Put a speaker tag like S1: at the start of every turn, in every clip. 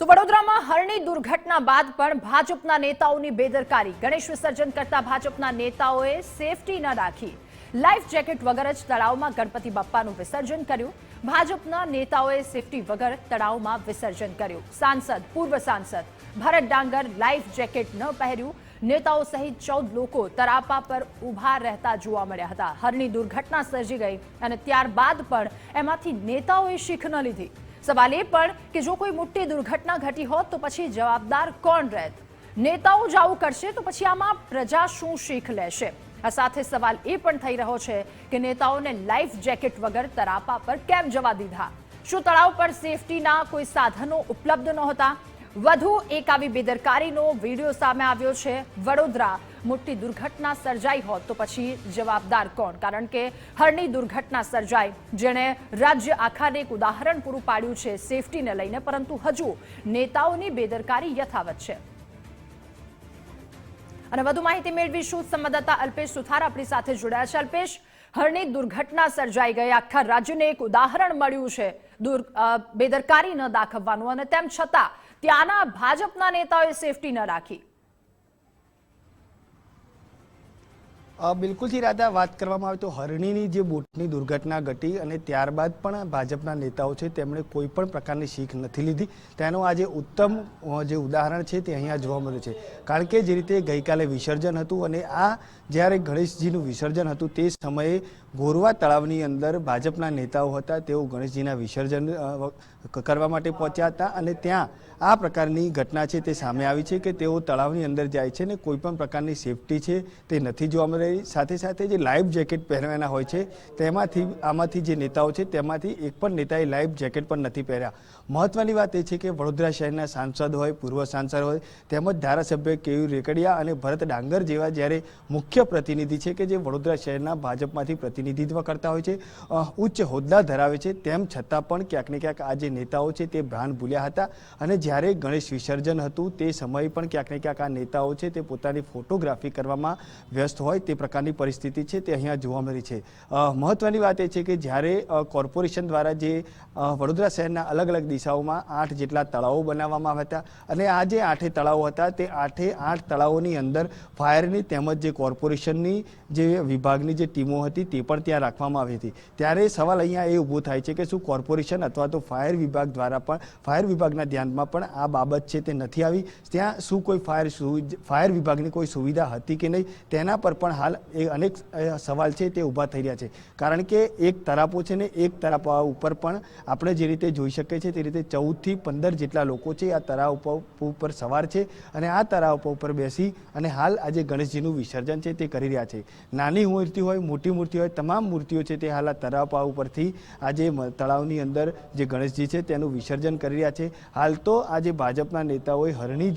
S1: તો વડોદરામાં હરણી દુર્ઘટના બાદ પણ ભાજપના નેતાઓની બેદરકારી। ગણેશ વિસર્જન કરતા ભાજપના નેતાઓએ સેફટી ન રાખી લાઈફ જેકેટ વગર જ તળાવમાં ગણપતિ બાપ્પાનું વિસર્જન કર્યું। ભાજપના નેતાઓએ સેફટી વગર તળાવમાં વિસર્જન કર્યું। સાંસદ પૂર્વ સાંસદ ભરત ડાંગર લાઈફ જેકેટ ન પહેર્યું। નેતાઓ સહિત 14 લોકો તરાપા પર ઊભા રહેતા જોવા મળ્યા હતા। હરણી દુર્ઘટના સર્જી ગઈ અને ત્યારબાદ પણ એમાંથી નેતાઓએ શીખ ન લીધી। સવાલ એ પણ કે જો કોઈ મોટી દુર્ઘટના ઘટી હોત તો પછી જવાબદાર કોણ રહેત? નેતાઓ જ આવું કરશે તો પછી આમાં પ્રજા શું શીખ લેશે? આ સાથે સવાલ એ પણ થઈ રહ્યો છે કે નેતાઓને લાઈફ જેકેટ વગર તરાપા પર કેમ જવા દીધા? શું તળાવ પર સેફટીના કોઈ સાધનો ઉપલબ્ધ નહોતા? વધુ એક આવી બેદરકારીનો વિડીયો સામે આવ્યો છે। વડોદરા મોટી દુર્ઘટના સર્જાઈ હોત તો પછી જવાબદાર કોણ? કારણ કે હરણી દુર્ઘટના સર્જાઈ જેણે રાજ્ય આખાને એક ઉદાહરણ પૂરું પાડ્યું છે સેફટીને લઈને, પરંતુ હજુ નેતાઓની બેદરકારી યથાવત છે। અને વધુ માહિતી મેળવીશું। સંવાદદાતા અલ્પેશ સુથાર આપણી સાથે જોડાયા છે। અલ્પેશ, હરણી દુર્ઘટના સર્જાઈ ગઈ, આખા રાજ્યને એક ઉદાહરણ મળ્યું છે બેદરકારી ન દાખવવાનું, અને તેમ છતાં ત્યાંના ભાજપના નેતાઓએ સેફટી ન રાખી।
S2: બિલકુલથી રાધા, વાત કરવામાં આવે તો હરણીની જે બોટની દુર્ઘટના ઘટી અને ત્યારબાદ પણ ભાજપના નેતાઓ છે તેમણે કોઈ પણ પ્રકારની શીખ નથી લીધી। તેનું આ જે ઉત્તમ જે ઉદાહરણ છે તે અહીંયા જોવા મળ્યું છે। કારણ કે જે રીતે ગઈકાલે વિસર્જન હતું અને આ જ્યારે ગણેશજીનું વિસર્જન હતું તે સમયે ગોરવા તળાવની અંદર ભાજપના નેતાઓ હતા, તેઓ ગણેશજીના વિસર્જન કરવા માટે પહોંચ્યા હતા અને ત્યાં આ પ્રકારની ઘટના છે તે સામે આવી છે કે તેઓ તળાવની અંદર જાય છે ને કોઈ પણ પ્રકારની સેફટી છે તે નથી જોવા મળી રહી। સાથે સાથે જે લાઈફ જેકેટ પહેરવાના હોય છે તેમાંથી આમાંથી જે નેતાઓ છે તેમાંથી એક પણ નેતાએ લાઈફ જેકેટ પણ નથી પહેર્યા। મહત્વની વાત એ છે કે વડોદરા શહેરના સાંસદ હોય, પૂર્વ સાંસદ હોય, તેમજ ધારાસભ્ય કેયુર રેકડિયા અને ભરત ડાંગર જેવા જ્યારે મુખ્ય પ્રતિનિધિ છે કે જે વડોદરા શહેરના ભાજપમાંથી પ્રતિનિધિત્વ કરતા હોય છે, ઉચ્ચ હોદ્દા ધરાવે છે, તેમ છતાં પણ ક્યાંક ને ક્યાંક આ જે નેતાઓ છે તે ભાન ભૂલ્યા હતા અને જ્યારે ગણેશ વિસર્જન હતું તે સમયે પણ ક્યાંક ને ક્યાંક આ નેતાઓ છે તે પોતાની ફોટોગ્રાફી કરવામાં વ્યસ્ત હોય તે પ્રકારની પરિસ્થિતિ છે તે અહીંયા જોવા મળી છે। મહત્વની વાત એ છે કે જ્યારે કોર્પોરેશન દ્વારા જે વડોદરા શહેરના અલગ અલગ દિશાઓમાં 8 જેટલા તળાવો બનાવવામાં આવ્યા હતા અને આ જે 8 તળાવો હતા તે 8 તળાવોની અંદર ફાયરની તેમજ જે કોર્પોરેશનની જે વિભાગની જે ટીમો હતી તે પણ ત્યાં રાખવામાં આવી હતી। ત્યારે સવાલ અહીંયા એ ઊભો થાય છે કે શું કોર્પોરેશન અથવા તો ફાયર વિભાગ દ્વારા પણ ફાયર વિભાગના ધ્યાનમાં પણ આ બાબત છે તે નથી આવી? ત્યાં શું કોઈ ફાયર વિભાગની કોઈ સુવિધા હતી કે નહીં? તેના પર પણ હાલ અનેક સવાલ છે તે ઊભા થઈ રહ્યા છે। કારણ કે એક તરાપો છે ને એક તરાપા ઉપર પણ આપણે જે રીતે જોઈ શકીએ છીએ તે રીતે 14 થી 15 જેટલા લોકો છે આ તરાવ ઉપર સવાર છે અને આ તરાવ ઉપર બેસી અને હાલ આજે ગણેશજીનું વિસર્જન છે તે કરી રહ્યા છે। નાની મૂર્તિ હોય, મોટી મૂર્તિ હોય, તમામ મૂર્તિઓ છે તે હાલ આ તરાપા ઉપરથી આજે તળાવની અંદર જે ગણેશજી છે તેનું વિસર્જન કરી રહ્યા છે। હાલ તો આજે ભાજપના નેતાઓએ હરણી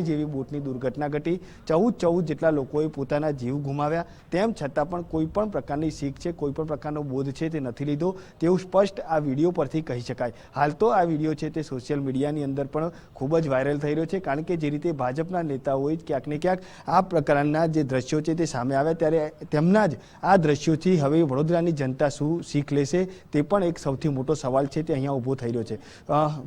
S2: જેવી બોટની દુર્ઘટના ઘટી, 14 જેટલા લોકોએ પોતાના જીવ ગુમાવ્યા, તેમ છતાં પણ કોઈ પણ પ્રકારની શીખ છે, કોઈ પણ પ્રકારનો બોધ છે તે નથી લીધો તેવું સ્પષ્ટ આ વિડીયો પરથી કહી શકાય। હાલ તો આ વિડીયો છે તે સોશિયલ મીડિયાની અંદર પણ ખૂબ જ વાયરલ થઈ રહ્યો છે। કારણ કે જે રીતે ભાજપના નેતાઓએ ક્યાંક ને ક્યાંક આ પ્રકારના જે દ્રશ્યો છે તે સામે આવ્યા ત્યારે તેમના જ આ દ્રશ્યોથી હવે વડોદરાની જનતા શું શીખ લેશે તે પણ એક સૌથી મોટો સવાલ છે તે અહીંયા ઊભો થઈ રહ્યો છે।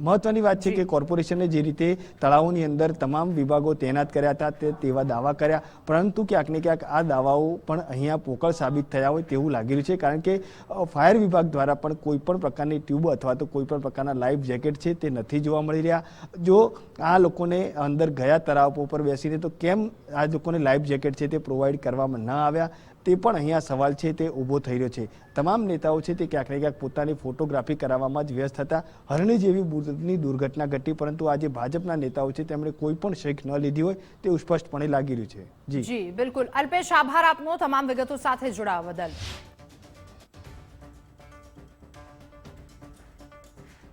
S2: મહત્વની વાત છે કે કોર્પોરેશને જે રીતે તળાવોની અંદર તમામ વિભાગો તૈનાત કર્યા હતા તેવા દાવા કર્યા, પરંતુ ક્યાંક ને ક્યાંક આ દાવાઓ પણ અહીંયા પોકળ સાબિત થયા હોય તેવું લાગી રહ્યું છે। કારણ કે ફાયર વિભાગ દ્વારા પણ કોઈ પણ પ્રકારની ટ્યુબ અથવા તો કોઈ પણ પ્રકારના લાઈફ જેકેટ છે તે નથી જોવા મળી રહ્યા। જો આ લોકોને અંદર ગયા તળાવ ઉપર બેસીને તો કેમ આ લોકોને લાઈફ જેકેટ છે તે પ્રોવાઈડ કરવામાં ન આવ્યા તે પણ અહીંયા સવાલ છે તે ઊભો થઈ રહ્યો છે। તમામ નેતાઓ છે તે ક્યાંક ને ક્યાંક પોતાની ફોટોગ્રાફી કરાવવામાં જ વ્યસ્ત હતા। હરણી જેવી બોટની દુર્ઘટના ઘટી, પરંતુ આજે ભાજપના નેતાઓ છે તેમણે કોઈ પણ શીખ ન લીધી હોય તેવું સ્પષ્ટપણે લાગી રહ્યું છે।
S1: જી બિલકુલ અલ્પેશ, આભાર આપનો તમામ વિગતો સાથે જોડાવા બદલ।